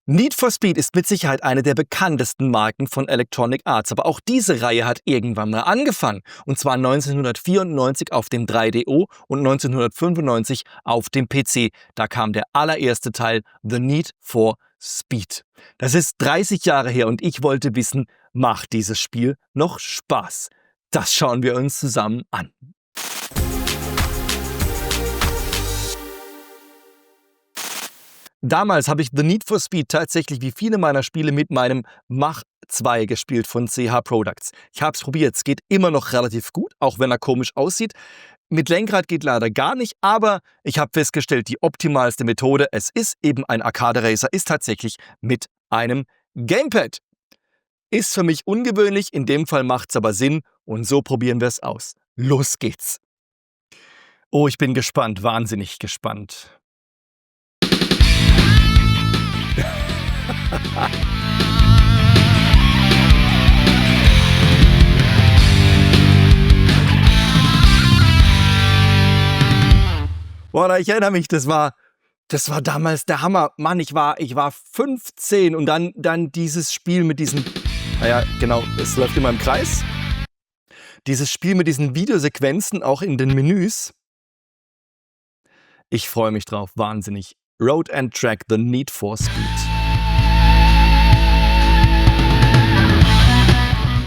Need for Speed ist mit Sicherheit eine der bekanntesten Marken von Electronic Arts, aber auch diese Reihe hat irgendwann mal angefangen. Und zwar 1994 auf dem 3DO und 1995 auf dem PC. Da kam der allererste Teil, The Need for Speed. Das ist 30 Jahre her und ich wollte wissen, macht dieses Spiel noch Spaß? Das schauen wir uns zusammen an. Damals habe ich The Need for Speed tatsächlich wie viele meiner Spiele mit meinem Mach 2 gespielt von CH Products. Ich habe es probiert, es geht immer noch relativ gut, auch wenn er komisch aussieht. Mit Lenkrad geht leider gar nicht, aber ich habe festgestellt, die optimalste Methode, es ist eben ein Arcade Racer, ist tatsächlich mit einem Gamepad. Ist für mich ungewöhnlich, in dem Fall macht es aber Sinn und so probieren wir es aus. Los geht's! Oh, ich bin gespannt, wahnsinnig gespannt. Boah, ich erinnere mich, das war damals der Hammer. Mann, ich war 15 und dann dieses Spiel mit diesen, naja, genau, es läuft immer im Kreis. Dieses Spiel mit diesen Videosequenzen auch in den Menüs. Ich freue mich drauf, wahnsinnig. Road and Track, The Need for Speed.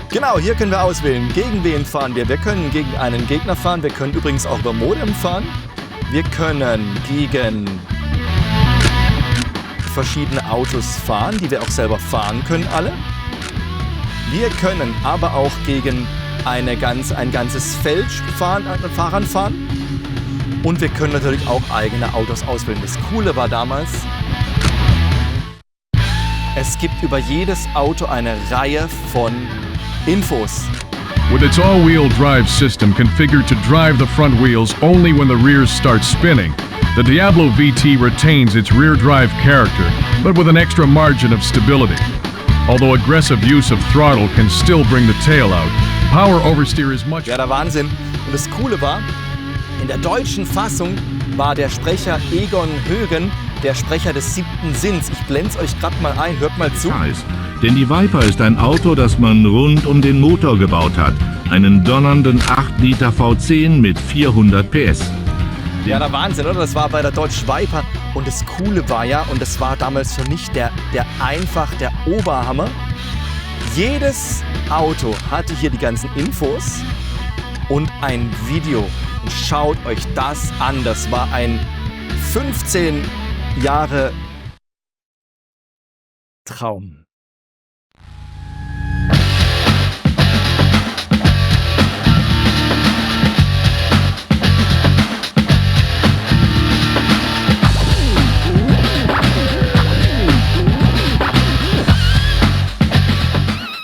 Genau, hier können wir auswählen, gegen wen fahren wir. Wir können gegen einen Gegner fahren, wir können übrigens auch über Modem fahren. Wir können gegen verschiedene Autos fahren, die wir auch selber fahren können, alle. Wir können aber auch gegen ein ganzes Feld Fahrern fahren. Und wir können natürlich auch eigene Autos auswählen. Das Coole war damals, es gibt über jedes Auto eine Reihe von Infos. With its all-wheel drive system configured to drive the front wheels only when the rears start spinning, the Diablo VT retains its rear drive character, but with an extra margin of stability. Although aggressive use of throttle can still bring the tail out, power oversteer is much... Ja, der Wahnsinn. Und das Coole war, in der deutschen Fassung war der Sprecher Egon Högen der Sprecher des 7. Sinns. Ich blende es euch gerade mal ein, hört mal zu. Denn die Viper ist ein Auto, das man rund um den Motor gebaut hat. Einen donnernden 8 Liter V10 mit 400 PS. Ja, der Wahnsinn, oder? Das war bei der Dodge Viper. Und das Coole war ja, und das war damals für mich der Oberhammer, jedes Auto hatte hier die ganzen Infos und ein Video. Und schaut euch das an. Das war ein 15 Jahre Traum.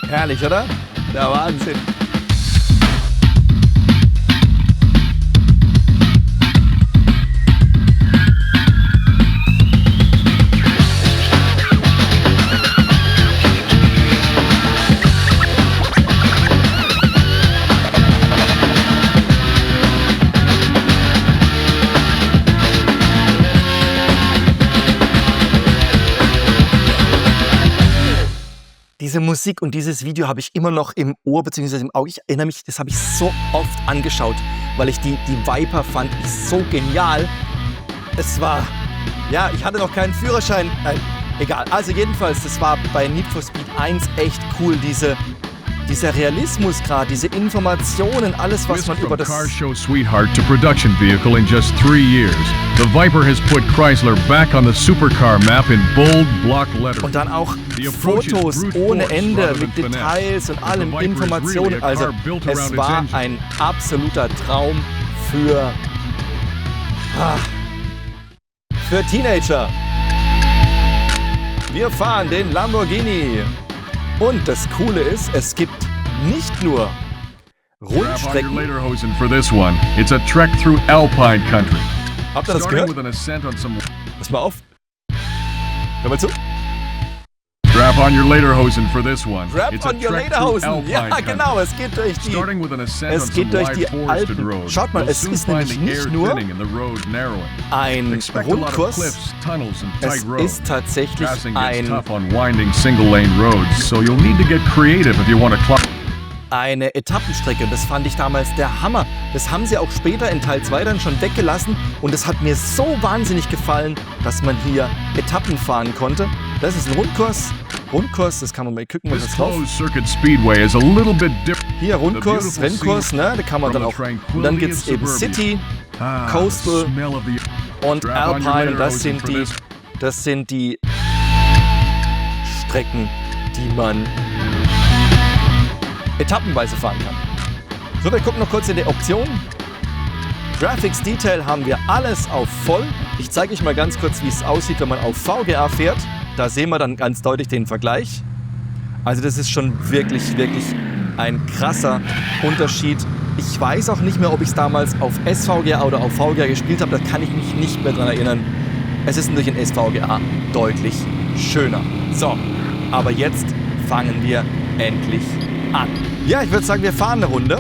Herrlich, oder? Der Wahnsinn. Diese Musik und dieses Video habe ich immer noch im Ohr bzw. im Auge. Ich erinnere mich, das habe ich so oft angeschaut, weil ich die Viper fand ich so genial. Es war, ja, ich hatte noch keinen Führerschein. Egal, also jedenfalls, das war bei Need for Speed 1 echt cool, dieser Realismus gerade, diese Informationen, alles was man über das... Car show sweetheart to production vehicle in just 3 years. The Viper has put Chrysler back on the supercar map in bold block letters. Und dann auch Fotos ohne Ende mit Details und allem Informationen. Also es war ein absoluter Traum für Teenager. Wir fahren den Lamborghini. Und das Coole ist, es gibt nicht nur Rundstrecken. For this one, it's a trek through Alpine country. Habt ihr das gehört? Pass mal auf. Hör mal zu. Strap on your lederhosen for this one. Grab It's a on your trek through Lederhosen. Alpine Ja, country. genau, es geht durch die... Starting with an ascent on Es geht some durch wide die forested Alpen. roads, Schaut mal, you'll es soon ist find nämlich the air nicht nur thinning and the road narrowing. ein Expect a lot of Rundkurs, cliffs, tunnels, and es tight roads. ist tatsächlich Passing gets ein... tough on winding single-lane roads, so you'll need to get creative if you want to climb. eine Etappenstrecke und das fand ich damals der Hammer. Das haben sie auch später in Teil 2 dann schon weggelassen und es hat mir so wahnsinnig gefallen, dass man hier Etappen fahren konnte. Das ist ein Rundkurs. Rundkurs, das kann man mal gucken, was This das drauf. closed circuit speedway is a little bit different. Hier Rundkurs, Rennkurs, ne, da kann man dann auch. Und dann gibt es eben City, Coastal smell of the und Strap on your Alpine und das lederhosen sind for die, this. das sind die Strecken, die man etappenweise fahren kann. So, wir gucken noch kurz in die Optionen. Graphics Detail haben wir alles auf voll. Ich zeige euch mal ganz kurz, wie es aussieht, wenn man auf VGA fährt. Da sehen wir dann ganz deutlich den Vergleich. Also das ist schon wirklich, wirklich ein krasser Unterschied. Ich weiß auch nicht mehr, ob ich es damals auf SVGA oder auf VGA gespielt habe. Da kann ich mich nicht mehr dran erinnern. Es ist natürlich in SVGA deutlich schöner. So, aber jetzt fangen wir endlich an. Ja, ich würde sagen, wir fahren eine Runde.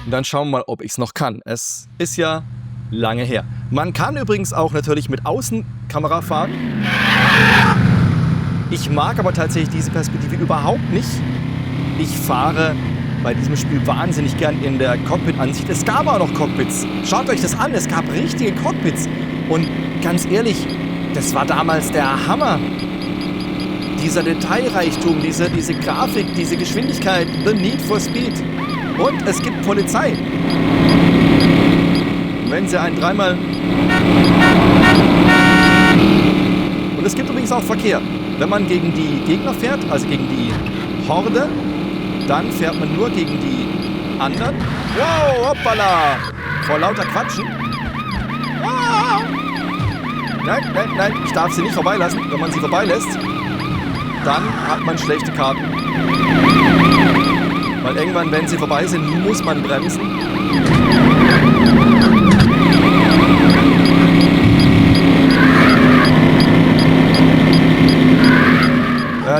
Und dann schauen wir mal, ob ich es noch kann. Es ist ja lange her. Man kann übrigens auch natürlich mit Außenkamera fahren. Ich mag aber tatsächlich diese Perspektive überhaupt nicht. Ich fahre bei diesem Spiel wahnsinnig gern in der Cockpit-Ansicht. Es gab auch noch Cockpits. Schaut euch das an, es gab richtige Cockpits. Und ganz ehrlich, das war damals der Hammer. Dieser Detailreichtum, diese Grafik, diese Geschwindigkeit, the need for speed. Und es gibt Polizei. Und wenn sie einen dreimal... Und es gibt übrigens auch Verkehr. Wenn man gegen die Gegner fährt, also gegen die Horde, dann fährt man nur gegen die anderen. Wow, hoppala! Vor lauter Quatschen. Ah! Nein, nein, nein, ich darf sie nicht vorbeilassen. Wenn man sie vorbeilässt, dann hat man schlechte Karten. Weil irgendwann, wenn sie vorbei sind, muss man bremsen.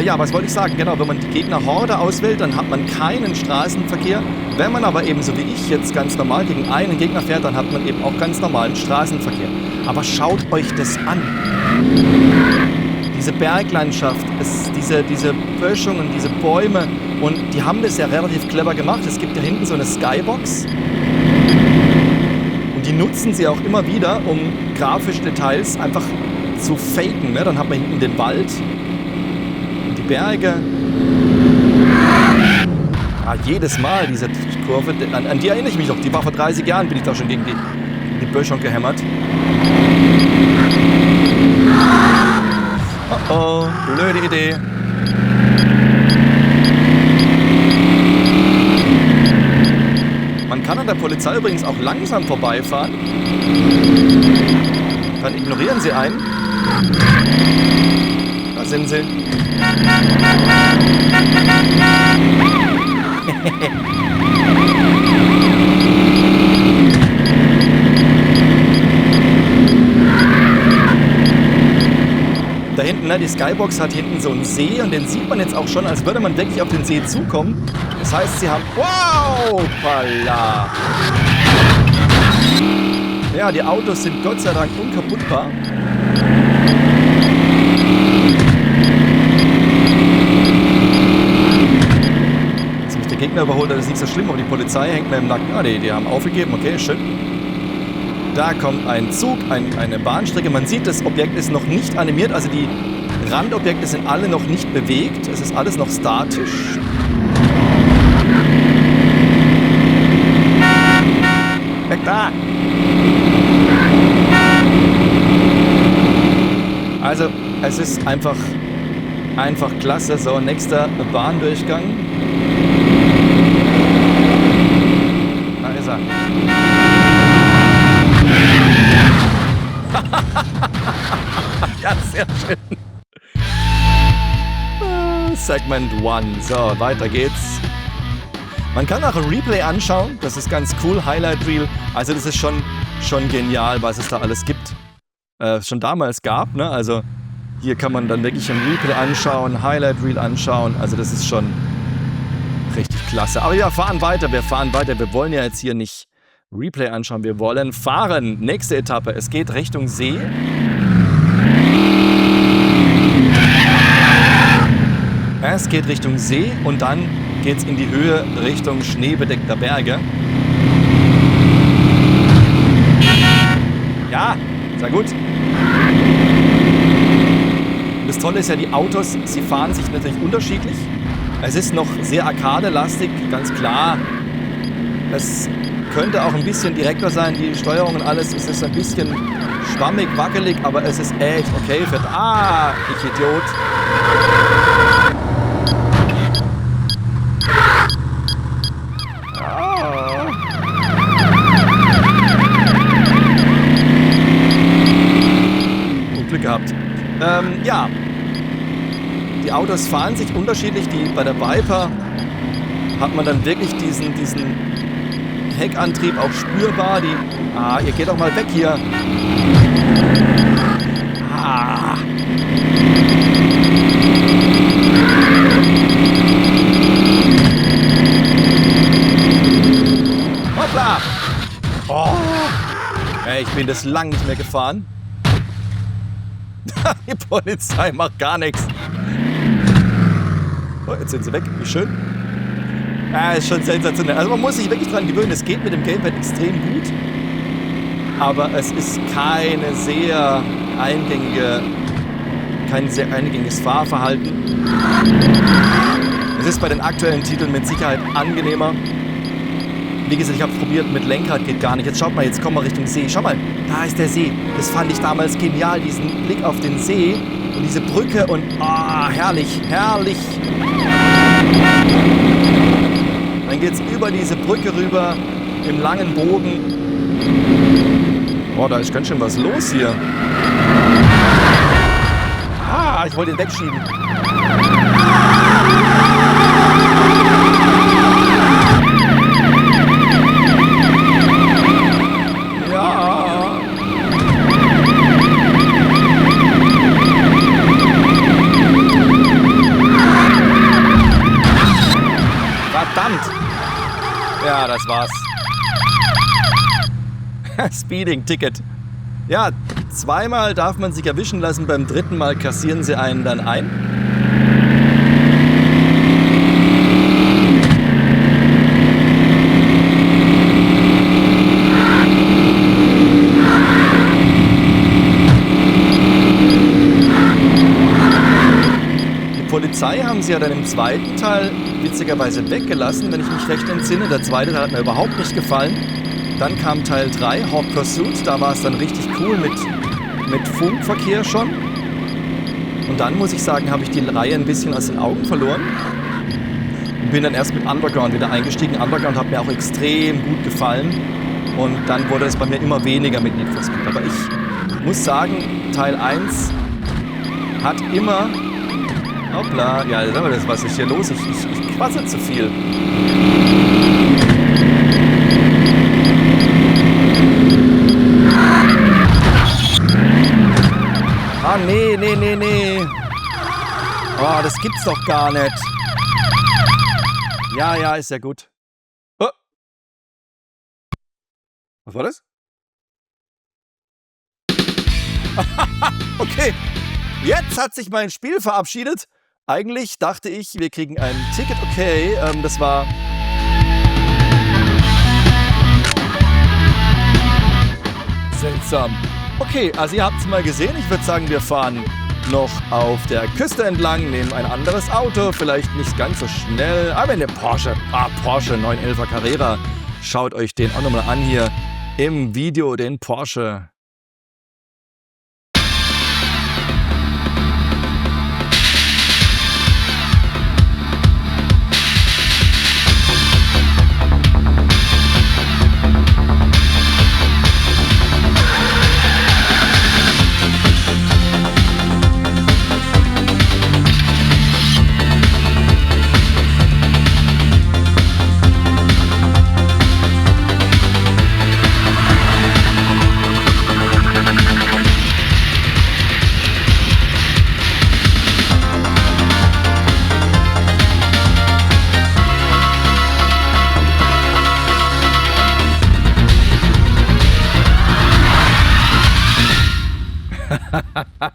Ja, was wollte ich sagen? Genau, wenn man die Gegner-Horde auswählt, dann hat man keinen Straßenverkehr. Wenn man aber eben, so wie ich jetzt ganz normal gegen einen Gegner fährt, dann hat man eben auch ganz normalen Straßenverkehr. Aber schaut euch das an. Diese Berglandschaft, diese Böschungen, diese Bäume. Und die haben das ja relativ clever gemacht. Es gibt ja hinten so eine Skybox. Und die nutzen sie auch immer wieder, um grafische Details einfach zu faken. Ne? Dann hat man hinten den Wald. Berge. Ja, jedes Mal diese Kurve, an die erinnere ich mich noch. Die war vor 30 Jahren, bin ich da schon gegen die Böschung gehämmert. Oh oh, blöde Idee. Man kann an der Polizei übrigens auch langsam vorbeifahren. Dann ignorieren sie einen. Da sind sie. Da hinten, ne, die Skybox hat hinten so einen See und den sieht man jetzt auch schon, als würde man wirklich auf den See zukommen. Das heißt, sie haben... Wow! Hoppala! Ja, die Autos sind Gott sei Dank unkaputtbar. Gegner überholt, das ist nicht so schlimm, aber die Polizei hängt mir im Nacken. Ah, die haben aufgegeben, okay, schön. Da kommt ein Zug, eine Bahnstrecke. Man sieht, das Objekt ist noch nicht animiert, also die Randobjekte sind alle noch nicht bewegt. Es ist alles noch statisch. Weg da! Also, es ist einfach klasse. So, nächster Bahndurchgang. Ja, sehr schön. Segment 1. So, weiter geht's. Man kann auch ein Replay anschauen. Das ist ganz cool. Highlight Reel. Also das ist schon genial, was es da alles gibt. Schon damals gab. Ne? Also Hier kann man dann wirklich ein Replay anschauen, Highlight Reel anschauen. Also das ist schon richtig klasse. Aber wir fahren weiter, wir wollen ja jetzt hier nicht Replay anschauen, wir wollen fahren. Nächste Etappe, es geht Richtung See. Es geht Richtung See und dann geht es in die Höhe Richtung schneebedeckter Berge. Ja, sehr gut. Das Tolle ist ja, die Autos, sie fahren sich natürlich unterschiedlich. Es ist noch sehr arcade-lastig, ganz klar. Es könnte auch ein bisschen direkter sein, die Steuerung und alles. Es ist ein bisschen schwammig, wackelig, aber es ist echt okay. Ich Idiot. Glück gehabt. Ja, die Autos fahren sich unterschiedlich. Bei der Viper hat man dann wirklich diesen Heckantrieb auch spürbar. Ihr geht doch mal weg hier. Hoppla! Oh. Ich bin das lang nicht mehr gefahren. Die Polizei macht gar nichts. Oh, jetzt sind sie weg. Wie schön. Ist schon sensationell. Also man muss sich wirklich dran gewöhnen. Es geht mit dem Gamepad extrem gut. Aber es ist kein sehr eingängiges Fahrverhalten. Es ist bei den aktuellen Titeln mit Sicherheit angenehmer. Wie gesagt, ich habe es probiert, mit Lenkrad geht gar nicht. Jetzt schaut mal, jetzt kommen wir Richtung See. Schau mal, da ist der See. Das fand ich damals genial, diesen Blick auf den See und diese Brücke und herrlich, herrlich. Dann geht es über diese Brücke rüber im langen Bogen. Da ist ganz schön was los hier. Ich wollte ihn wegschieben. Verdammt! Ja, das war's. Speeding-Ticket. Ja, zweimal darf man sich erwischen lassen, beim dritten Mal kassieren sie einen dann ein. Die Polizei haben sie ja dann im zweiten Teil witzigerweise weggelassen, wenn ich mich recht entsinne. Der zweite Teil hat mir überhaupt nicht gefallen. Dann kam Teil 3, Hot Pursuit. Da war es dann richtig cool mit Funkverkehr schon. Und dann, muss ich sagen, habe ich die Reihe ein bisschen aus den Augen verloren. Und bin dann erst mit Underground wieder eingestiegen. Underground hat mir auch extrem gut gefallen. Und dann wurde es bei mir immer weniger mit Need for Speed. Aber ich muss sagen, Teil 1 hat immer... Hoppla, ja, was ist hier los? Ich quassel zu viel. Nee. Oh, das gibt's doch gar nicht. Ja, ist ja gut. Oh. Was war das? Okay, jetzt hat sich mein Spiel verabschiedet. Eigentlich dachte ich, wir kriegen ein Ticket. Okay, das war... seltsam. Okay, also ihr habt es mal gesehen. Ich würde sagen, wir fahren noch auf der Küste entlang, nehmen ein anderes Auto, vielleicht nicht ganz so schnell, aber eine Porsche. Porsche 911er Carrera. Schaut euch den auch nochmal an hier im Video, den Porsche.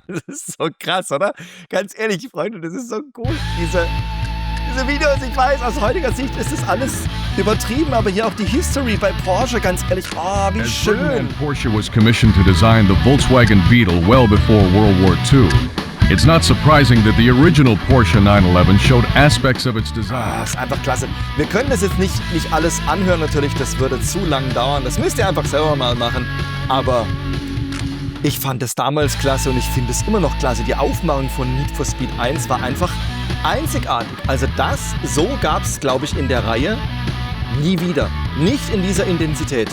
Das ist so krass, oder? Ganz ehrlich, Freunde, das ist so cool. Diese Videos, ich weiß, aus heutiger Sicht ist das alles übertrieben, aber hier auch die History bei Porsche, ganz ehrlich, oh, wie As Britain schön. and Porsche was commissioned to design the Volkswagen Beetle well before World War II, it's not surprising that the original Porsche 911 showed aspects of its Ah, design. ist einfach klasse. Wir können das jetzt nicht alles anhören, natürlich, das würde zu lang dauern. Das müsst ihr einfach selber mal machen. Aber ich fand es damals klasse und ich finde es immer noch klasse. Die Aufmachung von Need for Speed 1 war einfach einzigartig. Also so gab es, glaube ich, in der Reihe nie wieder. Nicht in dieser Intensität.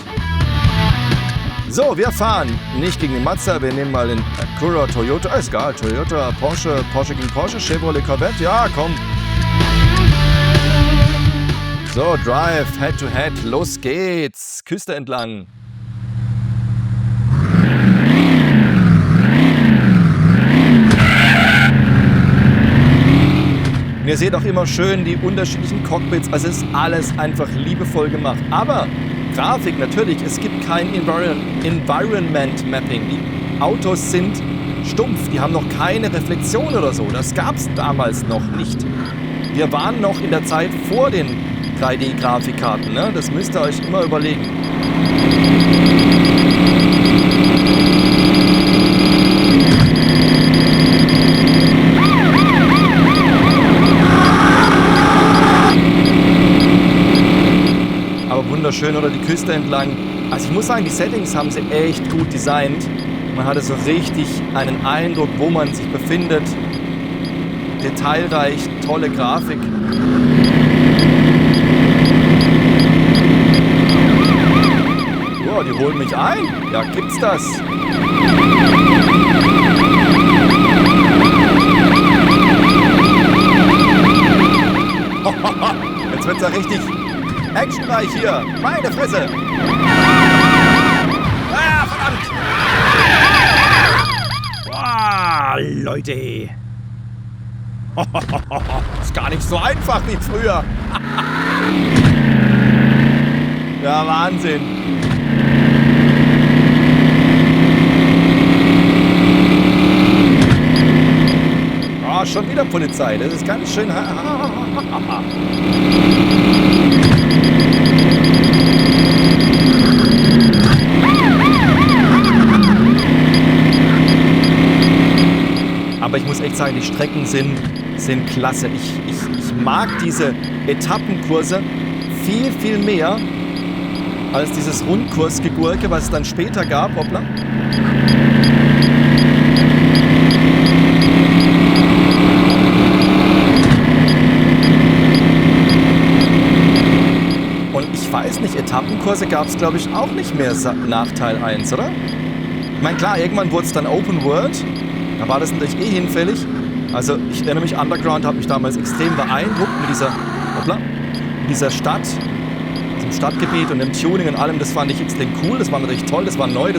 So, wir fahren nicht gegen den Mazda, wir nehmen mal den Acura, Toyota, ist egal, Toyota, Porsche gegen Porsche, Chevrolet Corvette, ja, komm. So, Drive, Head to Head, los geht's, Küste entlang. Und ihr seht auch immer schön die unterschiedlichen Cockpits, also es ist alles einfach liebevoll gemacht. Aber Grafik natürlich, es gibt kein Environment Mapping. Die Autos sind stumpf, die haben noch keine Reflexion oder so. Das gab es damals noch nicht. Wir waren noch in der Zeit vor den 3D-Grafikkarten, ne? Das müsst ihr euch immer überlegen. Wunderschön, oder die Küste entlang. Also ich muss sagen, die Settings haben sie echt gut designt. Man hatte so richtig einen Eindruck, wo man sich befindet. Detailreich, tolle Grafik. Oh, die holen mich ein. Ja, gibt's das? Jetzt wird's ja richtig actionreich hier. Meine Fresse. Ah, verdammt. Boah, Leute. Ist gar nicht so einfach wie früher. Ja, Wahnsinn. Oh, schon wieder Polizei. Das ist ganz schön. Aber ich muss echt sagen, die Strecken sind klasse. Ich mag diese Etappenkurse viel, viel mehr als dieses Rundkursgegurke, was es dann später gab. Hoppla. Und ich weiß nicht, Etappenkurse gab es, glaube ich, auch nicht mehr nach Teil 1, oder? Ich meine, klar, irgendwann wurde es dann Open World. Da war das natürlich eh hinfällig. Also ich erinnere mich, Underground hat mich damals extrem beeindruckt mit dieser Stadt, diesem Stadtgebiet und dem Tuning und allem. Das fand ich extrem cool, das war natürlich toll, das war neu,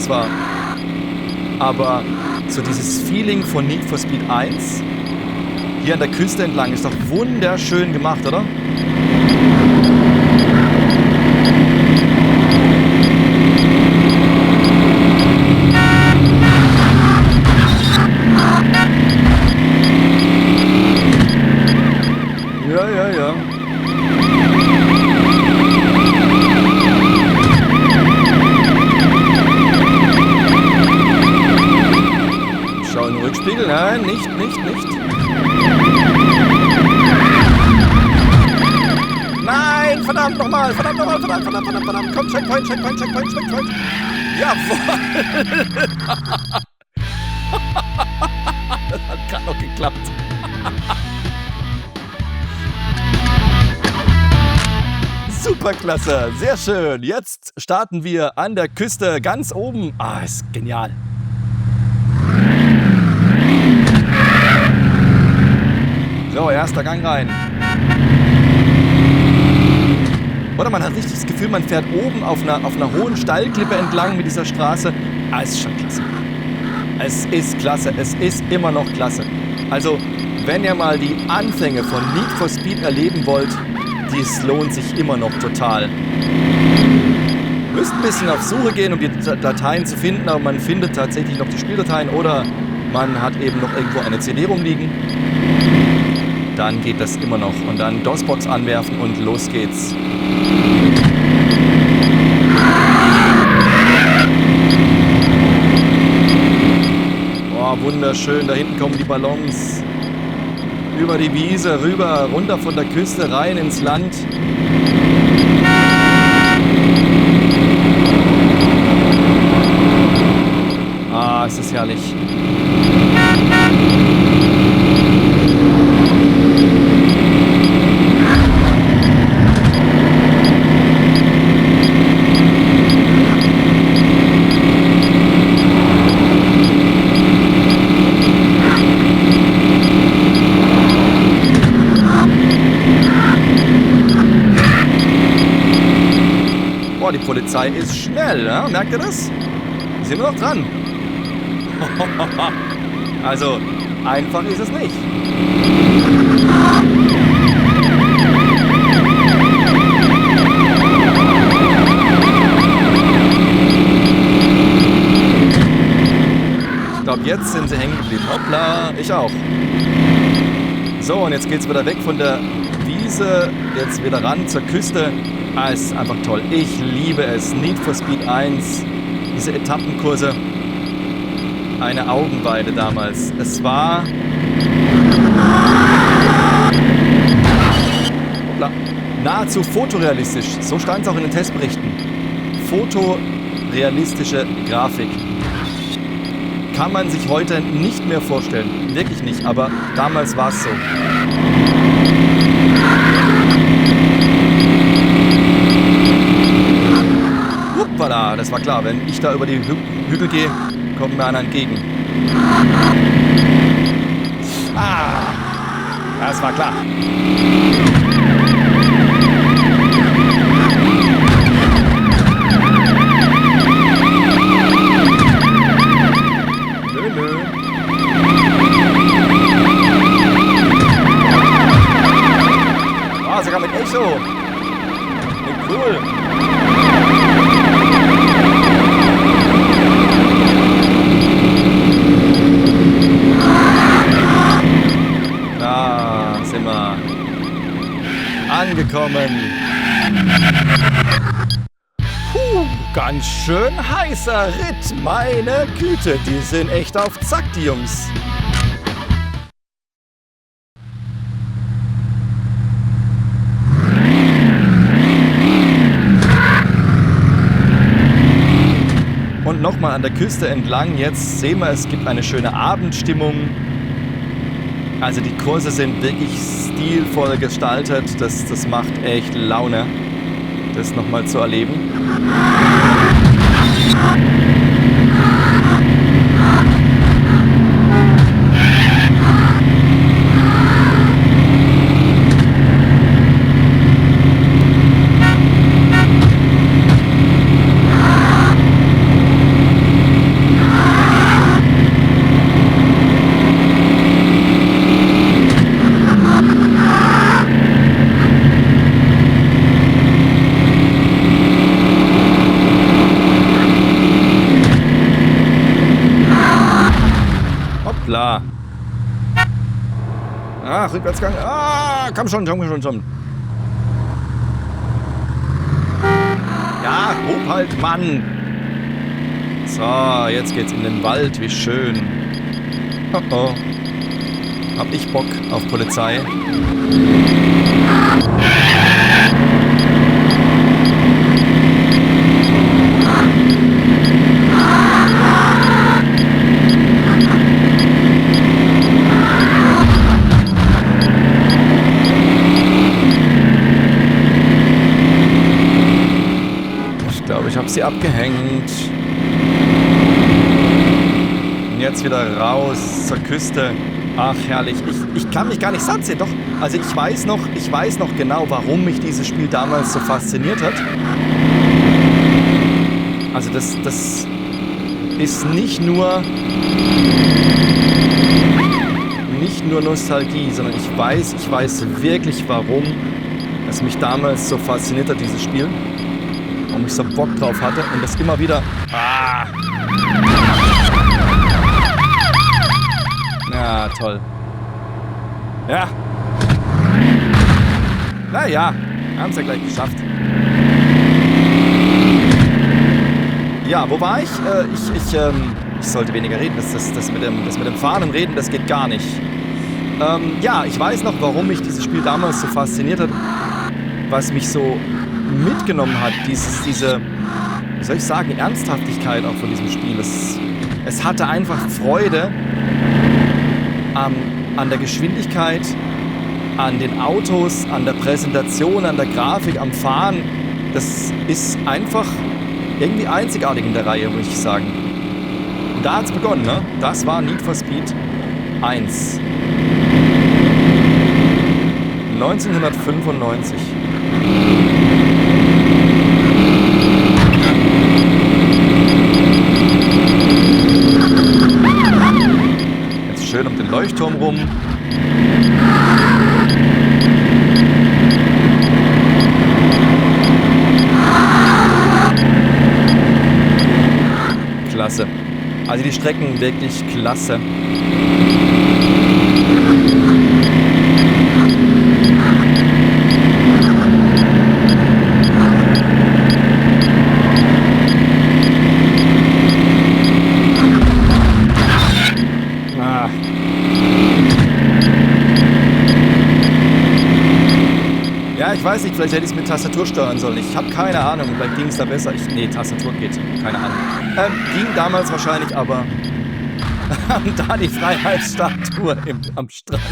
aber so dieses Feeling von Need for Speed 1 hier an der Küste entlang ist doch wunderschön gemacht, oder? Ja. Schau in den Rückspiegel. Nein, nicht. Nein, verdammt nochmal. Verdammt. Komm, Checkpoint. Jawohl. Das hat gerade noch geklappt. Superklasse, sehr schön. Jetzt starten wir an der Küste ganz oben. Ah, ist genial. So, erster Gang rein. Oder man hat richtig das Gefühl, man fährt oben auf einer hohen Steilklippe entlang mit dieser Straße. Ah, es ist schon klasse. Es ist klasse, es ist immer noch klasse. Also, wenn ihr mal die Anfänge von Need for Speed erleben wollt, dies lohnt sich immer noch total. Ihr müsst ein bisschen auf Suche gehen, um die Dateien zu finden, aber man findet tatsächlich noch die Spieldateien oder man hat eben noch irgendwo eine CD rumliegen, dann geht das immer noch. Und dann DOS-Box anwerfen und los geht's. Oh, wunderschön, da hinten kommen die Ballons. Über die Wiese, rüber, runter von der Küste, rein ins Land. Ah, es ist herrlich. Boah, die Polizei ist schnell, ja? Merkt ihr das? Die sind nur noch dran. Also, einfach ist es nicht. Ich glaube, jetzt sind sie hängen geblieben. Hoppla, ich auch. So, und jetzt geht's wieder weg von der Wiese, jetzt wieder ran zur Küste. Ah, es ist einfach toll. Ich liebe es. Need for Speed 1, diese Etappenkurse. Eine Augenweide damals. Es war nahezu fotorealistisch. So stand es auch in den Testberichten. Fotorealistische Grafik. Kann man sich heute nicht mehr vorstellen. Wirklich nicht, aber damals war es so. Hoppala, das war klar. Wenn ich da über die Hügel gehe, kommt mir einer entgegen. Ah, das war klar. Nö. Ah, sogar mit Echo. Cool. Da sind wir angekommen. Ganz schön heißer Ritt, meine Güte, die sind echt auf Zack, die Jungs. Und nochmal an der Küste entlang, jetzt sehen wir, es gibt eine schöne Abendstimmung. Also die Kurse sind wirklich stilvoll gestaltet, das macht echt Laune, das nochmal zu erleben. Hoppla. Ah, Rückwärtsgang. Ah, komm schon. Ja, hoch halt, Mann. So, jetzt geht's in den Wald, wie schön. Oh. Hab ich Bock auf Polizei? Ich habe sie abgehängt. Und jetzt wieder raus zur Küste. Ach, herrlich. Ich kann mich gar nicht satt sehen. Doch, also ich weiß noch genau, warum mich dieses Spiel damals so fasziniert hat. Also das ist nicht nur Nostalgie, sondern ich weiß wirklich, warum es mich damals so fasziniert hat, dieses Spiel. Und ich so Bock drauf hatte und das immer wieder... Ah. Ah, toll. Ja. Naja, haben es ja gleich geschafft. Ja, wo war ich? Ich sollte weniger reden. Das mit dem Fahren reden, das geht gar nicht. Ja, ich weiß noch, warum mich dieses Spiel damals so fasziniert hat. Was mich so mitgenommen hat. Diese, wie soll ich sagen, Ernsthaftigkeit auch von diesem Spiel. Es hatte einfach Freude an der Geschwindigkeit, an den Autos, an der Präsentation, an der Grafik, am Fahren. Das ist einfach irgendwie einzigartig in der Reihe, muss ich sagen. Und da hat's begonnen, ne? Das war Need for Speed 1. 1995. Jetzt schön um den Leuchtturm rum. Klasse. Also die Strecken wirklich klasse. Ja, ich weiß nicht, vielleicht hätte ich es mit Tastatur steuern sollen. Ich habe keine Ahnung, vielleicht ging es da besser. Nee, Tastatur geht, keine Ahnung. Ging damals wahrscheinlich, aber da die Freiheitsstatue am Strand.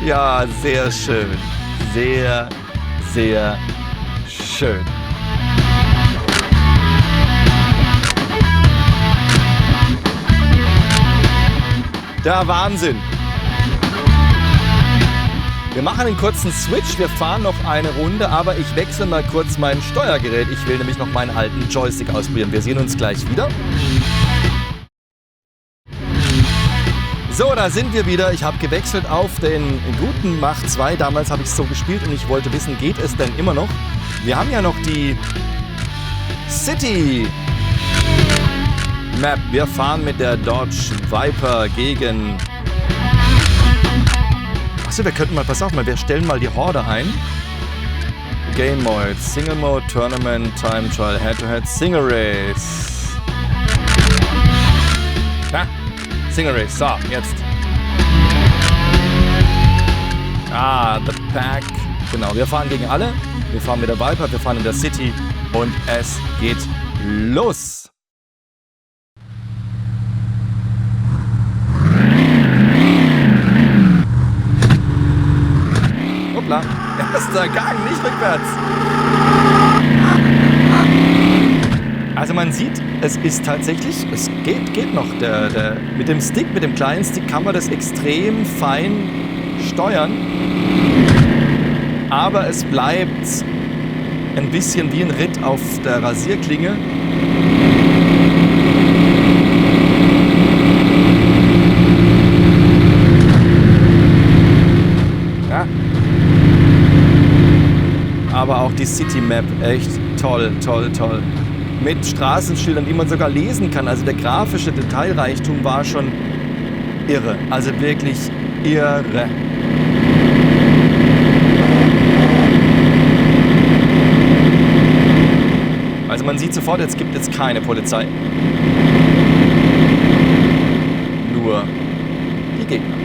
Ja, sehr schön. Sehr, sehr schön. Der Wahnsinn. Wir machen einen kurzen Switch, wir fahren noch eine Runde, aber ich wechsle mal kurz mein Steuergerät. Ich will nämlich noch meinen alten Joystick ausprobieren. Wir sehen uns gleich wieder. So, da sind wir wieder. Ich habe gewechselt auf den guten Mach 2. Damals habe ich es so gespielt und ich wollte wissen, geht es denn immer noch? Wir haben ja noch die City Map. Wir fahren mit der Dodge Viper gegen... Achso, wir könnten mal, pass auf mal, wir stellen mal die Horde ein. Game Mode, Single Mode, Tournament, Time Trial, Head-to-Head, Single Race. Na, Single Race, so, jetzt. Ah, The Pack. Genau, wir fahren gegen alle. Wir fahren mit der Viper, wir fahren in der City und es geht los. Hoppla, erster Gang, nicht rückwärts. Also man sieht, es ist tatsächlich, es geht noch. Mit dem Stick, mit dem kleinen Stick kann man das extrem fein steuern. Aber es bleibt ein bisschen wie ein Ritt auf der Rasierklinge. Ja. Aber auch die City Map, echt toll, toll, toll. Mit Straßenschildern, die man sogar lesen kann. Also der grafische Detailreichtum war schon irre. Also wirklich irre. Also man sieht sofort, jetzt gibt es keine Polizei. Nur die Gegner.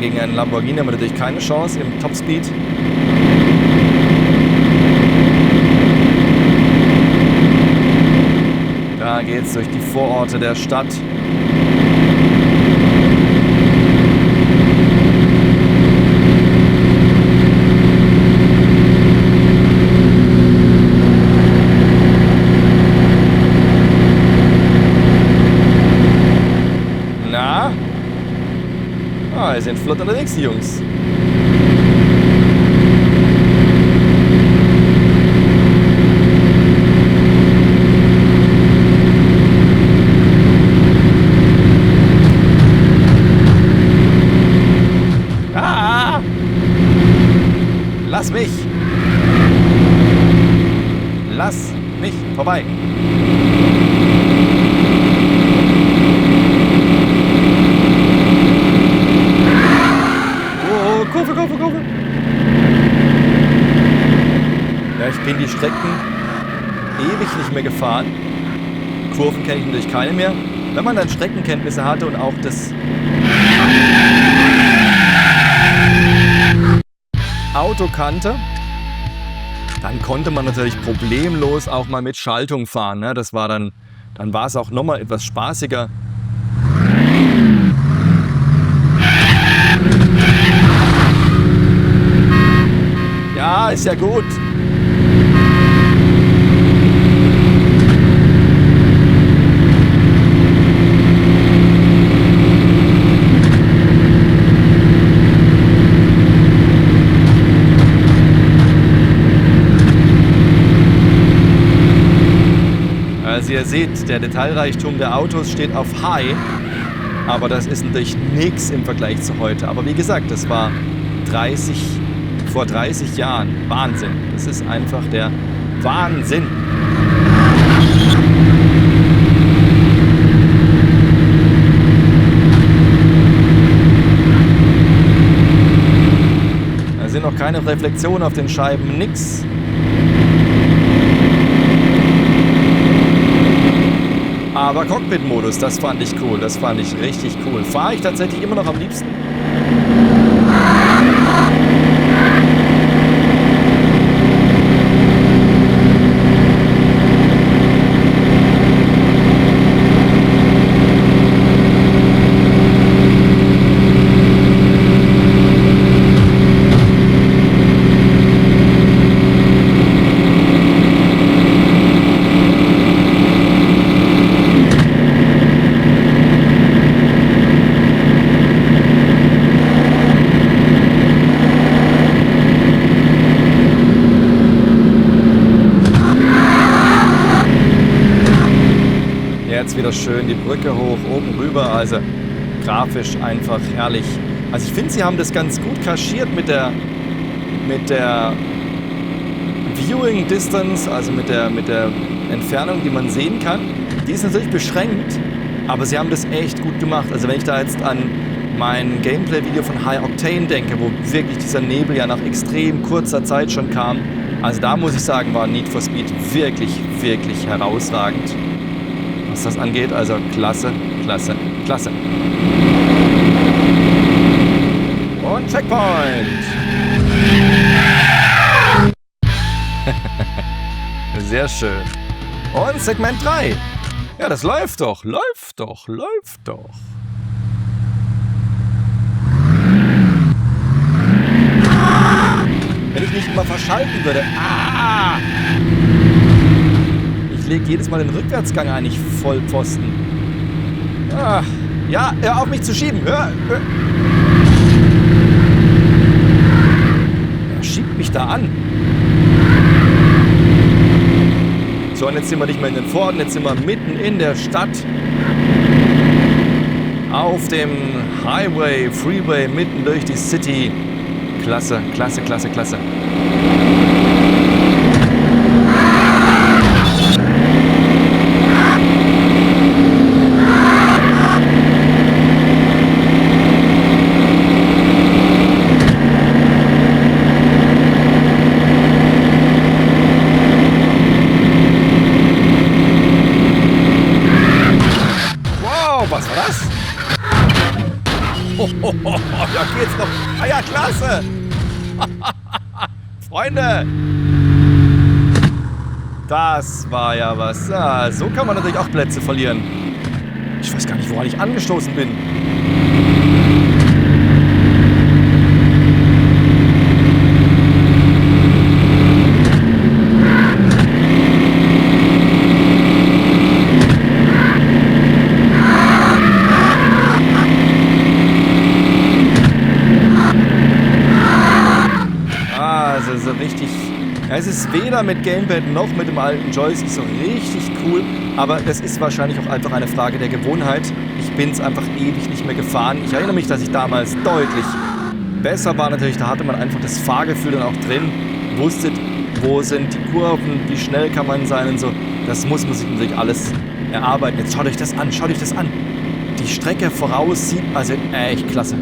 Gegen einen Lamborghini haben wir natürlich keine Chance im Topspeed. Da geht's durch die Vororte der Stadt. Wir sind flott unterwegs, die Jungs. Ah! Lass mich! Lass mich vorbei. Oh, Kurve, Kurve, Kurve. Ja, ich bin die Strecken ewig nicht mehr gefahren. Kurven kenne ich natürlich keine mehr. Wenn man dann Streckenkenntnisse hatte und auch das Auto kannte, dann konnte man natürlich problemlos auch mal mit Schaltung fahren. Ne? Das war dann war es auch nochmal etwas spaßiger. Ja, ist ja gut. Also ihr seht, der Detailreichtum der Autos steht auf High, aber das ist natürlich nichts im Vergleich zu heute. Aber wie gesagt, das war vor 30 Jahren. Wahnsinn. Das ist einfach der Wahnsinn. Da sind noch keine Reflexionen auf den Scheiben, nix. Aber Cockpit-Modus, das fand ich cool, das fand ich richtig cool. Fahre ich tatsächlich immer noch am liebsten. Jetzt wieder schön die Brücke hoch, oben rüber, also grafisch einfach herrlich. Also ich finde, sie haben das ganz gut kaschiert mit der Viewing Distance, also mit der Entfernung, die man sehen kann. Die ist natürlich beschränkt, aber sie haben das echt gut gemacht. Also wenn ich da jetzt an mein Gameplay-Video von High Octane denke, wo wirklich dieser Nebel ja nach extrem kurzer Zeit schon kam, also da muss ich sagen, war Need for Speed wirklich, wirklich herausragend. Was das angeht, also klasse, klasse, klasse. Und Checkpoint! Sehr schön. Und Segment 3. Ja, das läuft doch, läuft doch, läuft doch. Wenn ich nicht mal verschalten würde. Ah! Ich lege jedes Mal den Rückwärtsgang ein, ich Vollpfosten. Ah, ja, hör auf mich zu schieben. Hör. Er schiebt mich da an. So, und jetzt sind wir nicht mehr in den Vororten, jetzt sind wir mitten in der Stadt. Auf dem Highway, Freeway, mitten durch die City. Klasse, klasse, klasse, klasse. Was war das? Ja, geht's noch. Ah ja, klasse. Freunde. Das war ja was. Ja, so kann man natürlich auch Plätze verlieren. Ich weiß gar nicht, woran ich angestoßen bin. So richtig. Ja, es ist weder mit Gamepad noch mit dem alten Joystick so richtig cool, aber es ist wahrscheinlich auch einfach eine Frage der Gewohnheit. Ich bin es einfach ewig nicht mehr gefahren. Ich erinnere mich, dass ich damals deutlich besser war. Natürlich, da hatte man einfach das Fahrgefühl dann auch drin, wusstet, wo sind die Kurven, wie schnell kann man sein und so. Das muss man sich natürlich alles erarbeiten. Jetzt schaut euch das an, schaut euch das an. Die Strecke voraus sieht also echt klasse.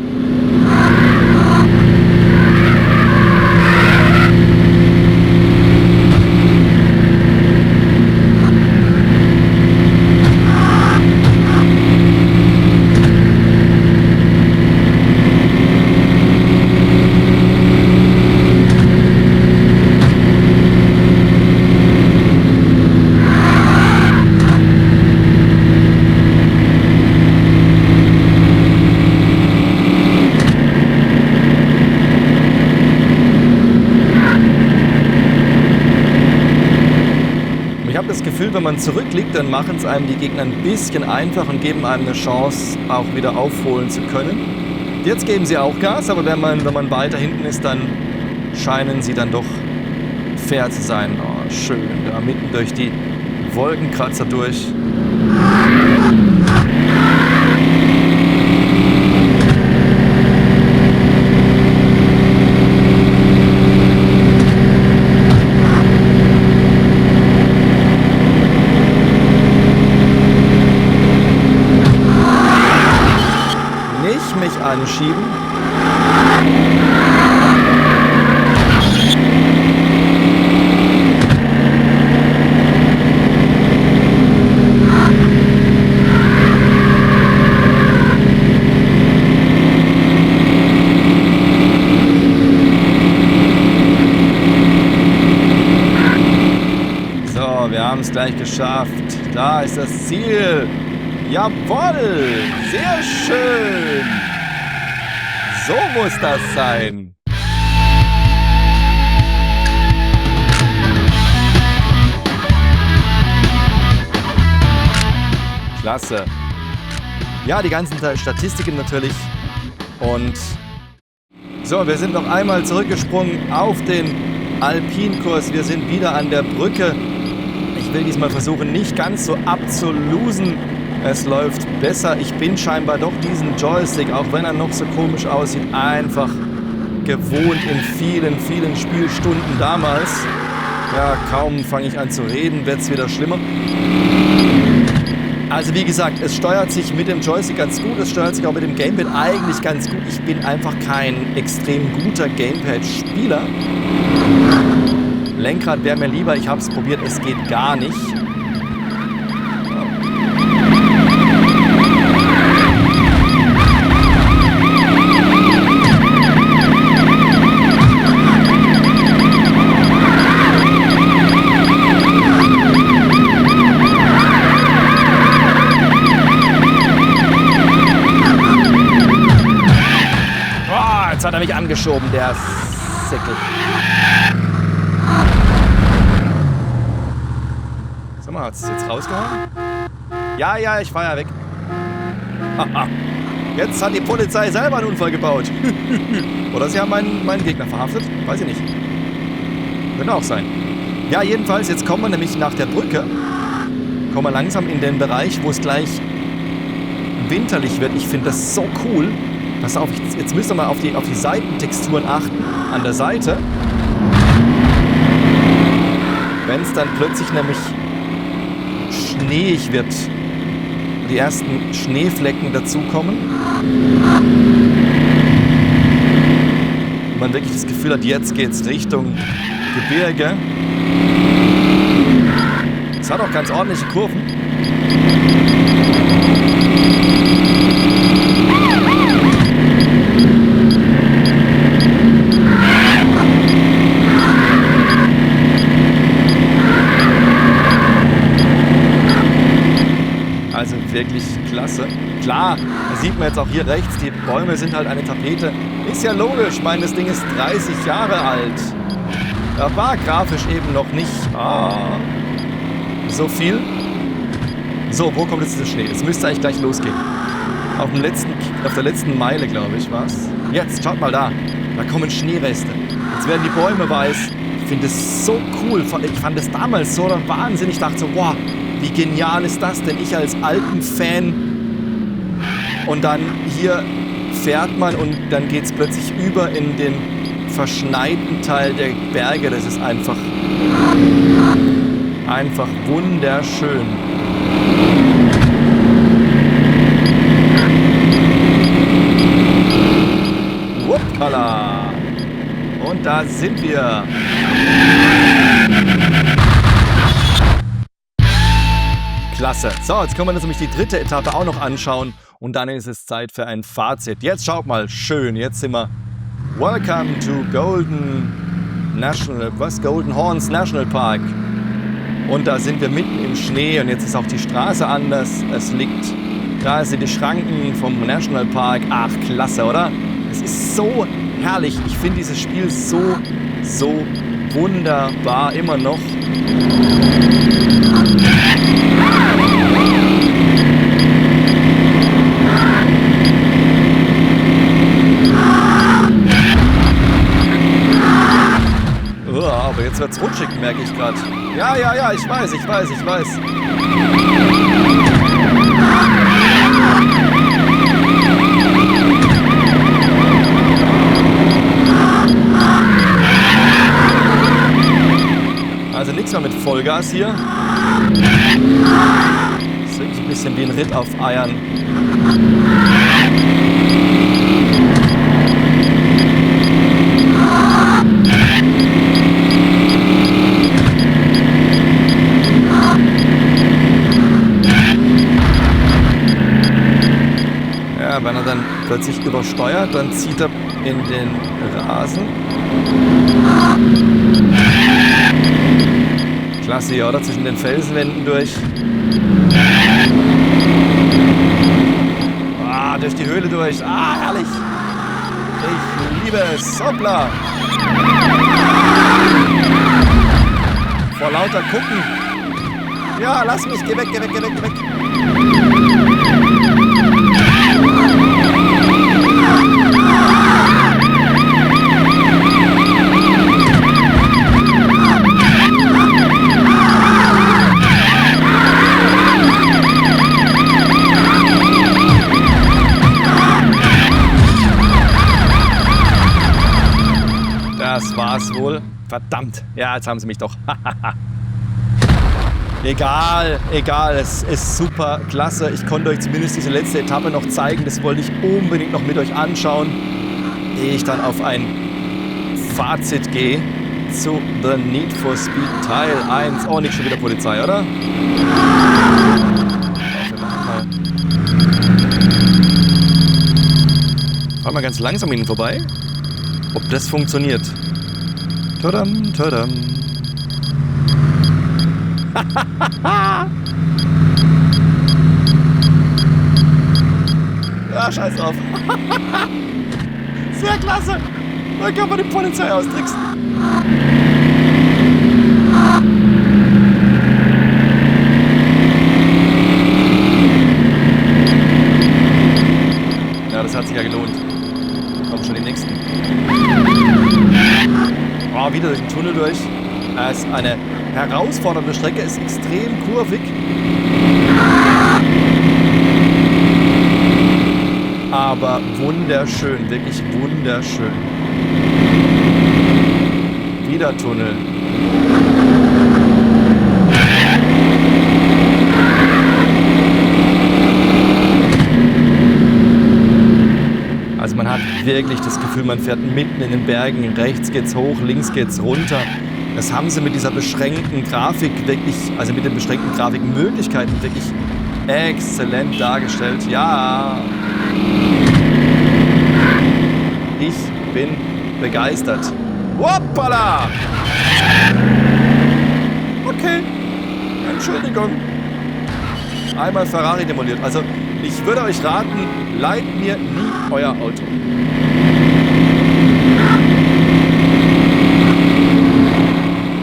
Das Gefühl, wenn man zurückliegt, dann machen es einem die Gegner ein bisschen einfach und geben einem eine Chance, auch wieder aufholen zu können. Jetzt geben sie auch Gas, aber wenn man weiter hinten ist, dann scheinen sie dann doch fair zu sein. Oh, schön, da mitten durch die Wolkenkratzer durch. Anschieben. So, wir haben es gleich geschafft. Da ist das Ziel. Jawohl! Sehr schön! So muss das sein. Klasse. Ja, die ganzen Statistiken natürlich. Und so, wir sind noch einmal zurückgesprungen auf den Alpinkurs. Wir sind wieder an der Brücke. Ich will diesmal versuchen, nicht ganz so abzulosen. Es läuft besser. Ich bin scheinbar doch diesen Joystick, auch wenn er noch so komisch aussieht, einfach gewohnt in vielen, vielen Spielstunden damals. Ja, kaum fange ich an zu reden, wird es wieder schlimmer. Also wie gesagt, es steuert sich mit dem Joystick ganz gut, es steuert sich auch mit dem Gamepad eigentlich ganz gut. Ich bin einfach kein extrem guter Gamepad-Spieler. Lenkrad wäre mir lieber, ich habe es probiert, es geht gar nicht. Jetzt hat er mich angeschoben, der Säckel. Sag mal, hat es jetzt rausgehauen? Ja, ich fahr ja weg. Jetzt hat die Polizei selber einen Unfall gebaut. Oder sie haben meinen Gegner verhaftet. Weiß ich nicht. Könnte auch sein. Ja, jedenfalls, jetzt kommen wir nämlich nach der Brücke. Kommen wir langsam in den Bereich, wo es gleich winterlich wird. Ich finde das so cool. Pass auf, jetzt müsst ihr mal auf die Seitentexturen achten, an der Seite. Wenn es dann plötzlich nämlich schneeig wird, die ersten Schneeflecken dazukommen, man wirklich das Gefühl hat, jetzt geht's Richtung Gebirge. Es hat auch ganz ordentliche Kurven. Also wirklich klasse. Klar, das sieht man jetzt auch hier rechts, die Bäume sind halt eine Tapete. Ist ja logisch, ich meine, das Ding ist 30 Jahre alt. Da war grafisch eben noch nicht so viel. So, wo kommt jetzt der Schnee? Es müsste eigentlich gleich losgehen. Auf der letzten Meile, glaube ich, war's. Jetzt, schaut mal da. Da kommen Schneereste. Jetzt werden die Bäume weiß. Ich finde es so cool. Ich fand es damals so der Wahnsinn. Ich dachte so, wow, wie genial ist das denn? Ich als Alpenfan. Und dann hier fährt man und dann geht es plötzlich über in den verschneiten Teil der Berge. Das ist einfach Einfach wunderschön. Wuppala. Und da sind wir. Klasse. So, jetzt können wir uns nämlich die dritte Etappe auch noch anschauen. Und dann ist es Zeit für ein Fazit. Jetzt schaut mal, schön. Jetzt sind wir. Welcome to Golden Horns National Park. Und da sind wir mitten im Schnee und jetzt ist auch die Straße anders. Da sind die Schranken vom National Park. Ach, klasse, oder? Es ist so herrlich. Ich finde dieses Spiel so wunderbar immer noch. Aber jetzt wird's rutschig, merke ich gerade. Ja, ich weiß. Also nichts mehr mit Vollgas hier. Das ist wirklich ein bisschen wie ein Ritt auf Eiern. Ja, wenn er dann plötzlich übersteuert, dann zieht er in den Rasen. Klasse hier, oder? Zwischen den Felsenwänden durch. Durch die Höhle durch. Herrlich. Ich liebe es. Hoppla. Vor lauter Gucken. Ja, lass mich. Geh weg. Das war's wohl. Verdammt. Ja, jetzt haben sie mich doch. Egal. Es ist super klasse. Ich konnte euch zumindest diese letzte Etappe noch zeigen. Das wollte ich unbedingt noch mit euch anschauen, ehe ich dann auf ein Fazit gehe zu The Need for Speed Teil 1. Oh, nicht schon wieder Polizei, oder? Fahren wir ganz langsam ihnen vorbei. Ob das funktioniert. Tadam. Ja, scheiß drauf. Sehr klasse. Da kann man die Polizei austricksen. Ja, das hat sich ja gelohnt. Kommen schon die nächsten. Oh, wieder durch den Tunnel durch. Es ist eine herausfordernde Strecke, ist extrem kurvig. Aber wunderschön, wirklich wunderschön. Wieder Tunnel. Also man hat wirklich das Gefühl, man fährt mitten in den Bergen. Rechts geht's hoch, links geht's runter. Das haben sie mit dieser beschränkten Grafik wirklich, also mit den beschränkten Grafikmöglichkeiten wirklich exzellent dargestellt. Ja, ich bin begeistert. Hoppala! Okay, Entschuldigung. Einmal Ferrari demoliert. Also ich würde euch raten, leiht mir nie euer Auto.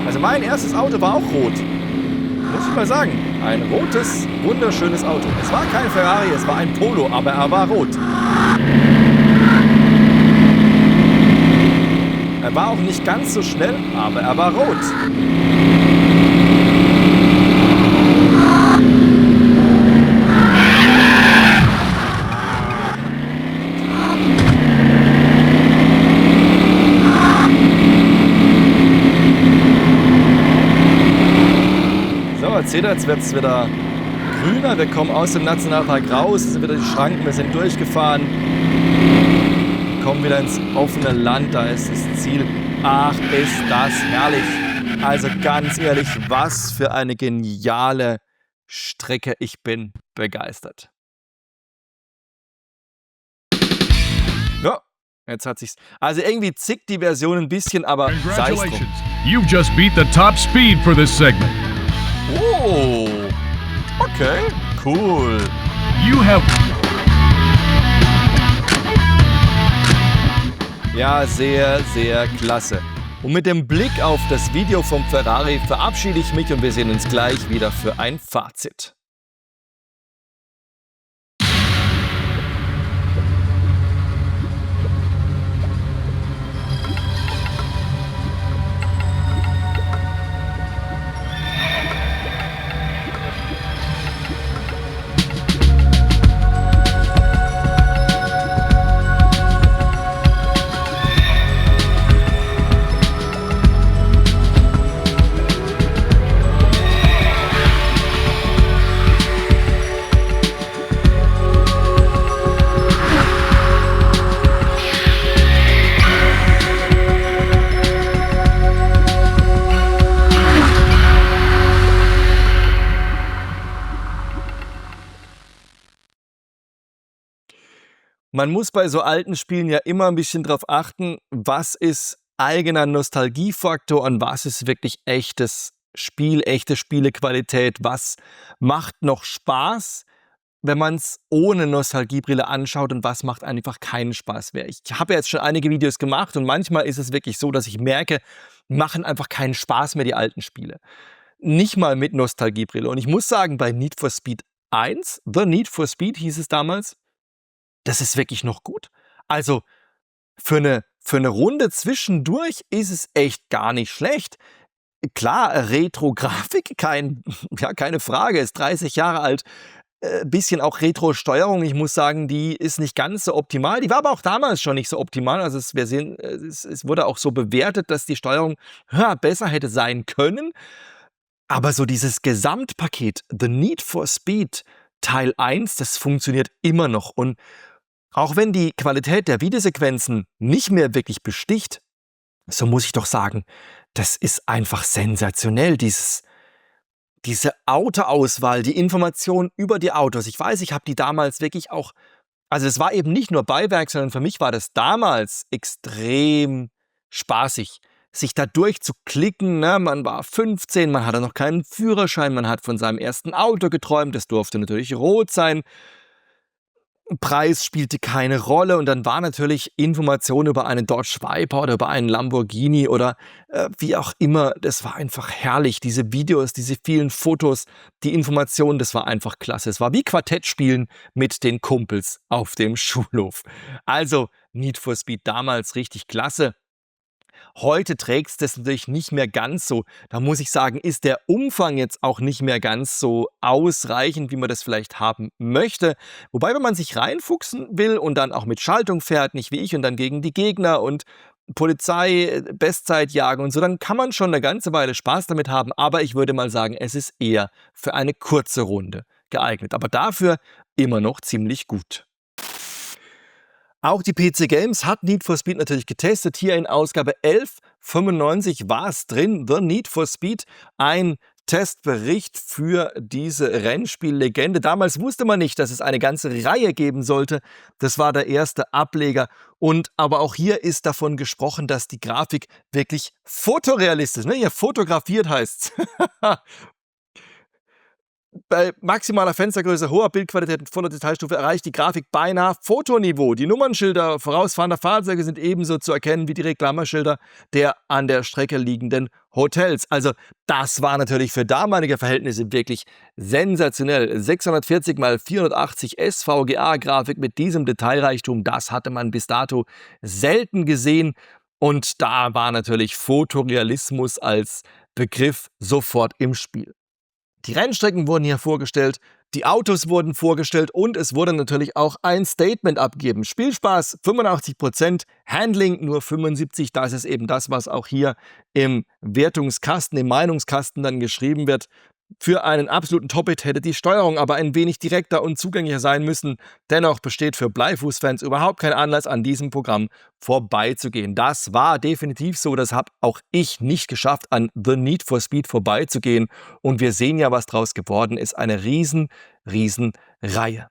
Also mein erstes Auto war auch rot. Muss ich mal sagen. Ein rotes, wunderschönes Auto. Es war kein Ferrari, es war ein Polo, aber er war rot. Er war auch nicht ganz so schnell, aber er war rot. seht ihr, jetzt wird es wieder grüner. Wir kommen aus dem Nationalpark raus, es sind wieder die Schranken, wir sind durchgefahren. Kommen wieder ins offene Land, da ist das Ziel. Ach, ist das herrlich. Also ganz ehrlich, was für eine geniale Strecke. Ich bin begeistert. Ja, jetzt hat sich's. Also irgendwie zickt die Version ein bisschen, aber sei's drum. Congratulations. You've just beat the top speed for this segment. Oh, okay, cool. You have... Ja, sehr, sehr klasse. Und mit dem Blick auf das Video vom Ferrari verabschiede ich mich und wir sehen uns gleich wieder für ein Fazit. Man muss bei so alten Spielen ja immer ein bisschen drauf achten, was ist eigener Nostalgiefaktor und was ist wirklich echtes Spiel, echte Spielequalität, was macht noch Spaß, wenn man es ohne Nostalgiebrille anschaut und was macht einfach keinen Spaß mehr. Ich habe jetzt schon einige Videos gemacht und manchmal ist es wirklich so, dass ich merke, machen einfach keinen Spaß mehr die alten Spiele. Nicht mal mit Nostalgiebrille. Und ich muss sagen, bei Need for Speed 1, The Need for Speed hieß es damals, das ist wirklich noch gut. Also für eine Runde zwischendurch ist es echt gar nicht schlecht. Klar, Retro-Grafik, keine Frage, ist 30 Jahre alt. Bisschen auch Retro-Steuerung, ich muss sagen, die ist nicht ganz so optimal. Die war aber auch damals schon nicht so optimal. Also es wurde auch so bewertet, dass die Steuerung besser hätte sein können. Aber so dieses Gesamtpaket, The Need for Speed Teil 1, das funktioniert immer noch. Und auch wenn die Qualität der Videosequenzen nicht mehr wirklich besticht, so muss ich doch sagen, das ist einfach sensationell, diese Autoauswahl, die Informationen über die Autos. Ich weiß, ich habe die damals wirklich auch, also es war eben nicht nur Beiwerk, sondern für mich war das damals extrem spaßig, sich da durchzuklicken. Ne? Man war 15, man hatte noch keinen Führerschein, man hat von seinem ersten Auto geträumt, das durfte natürlich rot sein. Preis spielte keine Rolle und dann war natürlich Information über einen Dodge Viper oder über einen Lamborghini oder wie auch immer, das war einfach herrlich. Diese Videos, diese vielen Fotos, die Informationen, das war einfach klasse. Es war wie Quartett spielen mit den Kumpels auf dem Schulhof. Also Need for Speed damals richtig klasse. Heute trägt es das natürlich nicht mehr ganz so. Da muss ich sagen, ist der Umfang jetzt auch nicht mehr ganz so ausreichend, wie man das vielleicht haben möchte. Wobei, wenn man sich reinfuchsen will und dann auch mit Schaltung fährt, nicht wie ich, und dann gegen die Gegner und Polizei, Bestzeit jagen und so, dann kann man schon eine ganze Weile Spaß damit haben. Aber ich würde mal sagen, es ist eher für eine kurze Runde geeignet. Aber dafür immer noch ziemlich gut. Auch die PC Games hat Need for Speed natürlich getestet. Hier in Ausgabe 1195 war es drin, The Need for Speed, ein Testbericht für diese Rennspiellegende. Damals wusste man nicht, dass es eine ganze Reihe geben sollte. Das war der erste Ableger. Und aber auch hier ist davon gesprochen, dass die Grafik wirklich fotorealistisch ist. Ne? Ja, fotografiert heißt's. Bei maximaler Fenstergröße, hoher Bildqualität und voller Detailstufe erreicht die Grafik beinahe Fotoniveau. Die Nummernschilder vorausfahrender Fahrzeuge sind ebenso zu erkennen wie die Reklameschilder der an der Strecke liegenden Hotels. Also das war natürlich für damalige Verhältnisse wirklich sensationell. 640 x 480 SVGA-Grafik mit diesem Detailreichtum, das hatte man bis dato selten gesehen. Und da war natürlich Fotorealismus als Begriff sofort im Spiel. Die Rennstrecken wurden hier vorgestellt, die Autos wurden vorgestellt und es wurde natürlich auch ein Statement abgegeben. Spielspaß 85%, Handling nur 75%. Das ist eben das, was auch hier im Wertungskasten, im Meinungskasten dann geschrieben wird. Für einen absoluten Top-Hit hätte die Steuerung aber ein wenig direkter und zugänglicher sein müssen. Dennoch besteht für Bleifuß-Fans überhaupt kein Anlass, an diesem Programm vorbeizugehen. Das war definitiv so, das habe auch ich nicht geschafft, an The Need for Speed vorbeizugehen. Und wir sehen ja, was draus geworden ist. Eine riesen Reihe.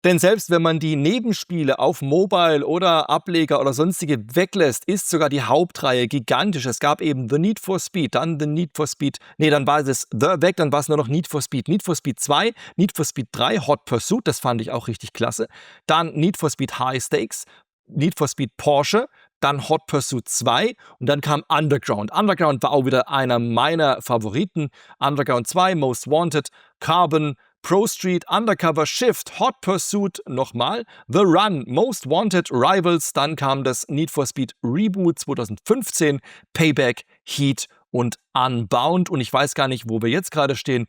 Denn selbst wenn man die Nebenspiele auf Mobile oder Ableger oder sonstige weglässt, ist sogar die Hauptreihe gigantisch. Es gab eben The Need for Speed, dann The Need for Speed, dann war es The weg, dann war es nur noch Need for Speed 2, Need for Speed 3, Hot Pursuit, das fand ich auch richtig klasse. Dann Need for Speed High Stakes, Need for Speed Porsche, dann Hot Pursuit 2 und dann kam Underground. Underground war auch wieder einer meiner Favoriten. Underground 2, Most Wanted, Carbon, Pro Street, Undercover, Shift, Hot Pursuit, nochmal, The Run, Most Wanted, Rivals, dann kam das Need for Speed Reboot 2015, Payback, Heat und Unbound. Und ich weiß gar nicht, wo wir jetzt gerade stehen.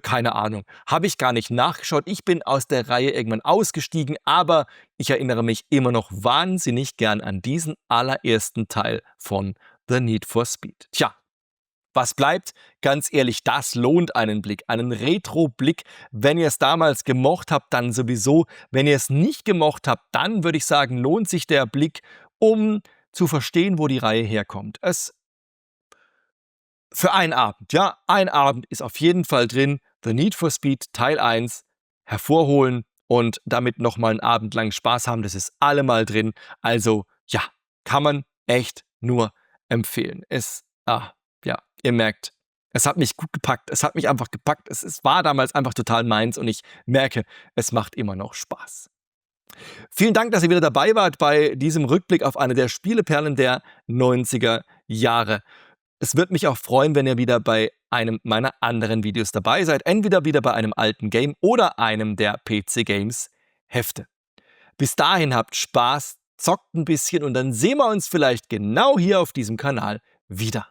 Keine Ahnung. Habe ich gar nicht nachgeschaut. Ich bin aus der Reihe irgendwann ausgestiegen, aber ich erinnere mich immer noch wahnsinnig gern an diesen allerersten Teil von The Need for Speed. Tja. Was bleibt? Ganz ehrlich, das lohnt einen Blick, einen Retro-Blick. Wenn ihr es damals gemocht habt, dann sowieso. Wenn ihr es nicht gemocht habt, dann würde ich sagen, lohnt sich der Blick, um zu verstehen, wo die Reihe herkommt. Für einen Abend, ja, ein Abend ist auf jeden Fall drin. The Need for Speed Teil 1 hervorholen und damit nochmal einen Abend lang Spaß haben. Das ist allemal drin. Also, ja, kann man echt nur empfehlen. Ja, ihr merkt, es hat mich gut gepackt. Es hat mich einfach gepackt. Es war damals einfach total meins und ich merke, es macht immer noch Spaß. Vielen Dank, dass ihr wieder dabei wart bei diesem Rückblick auf eine der Spieleperlen der 90er Jahre. Es würde mich auch freuen, wenn ihr wieder bei einem meiner anderen Videos dabei seid. Entweder wieder bei einem alten Game oder einem der PC Games Hefte. Bis dahin habt Spaß, zockt ein bisschen und dann sehen wir uns vielleicht genau hier auf diesem Kanal wieder.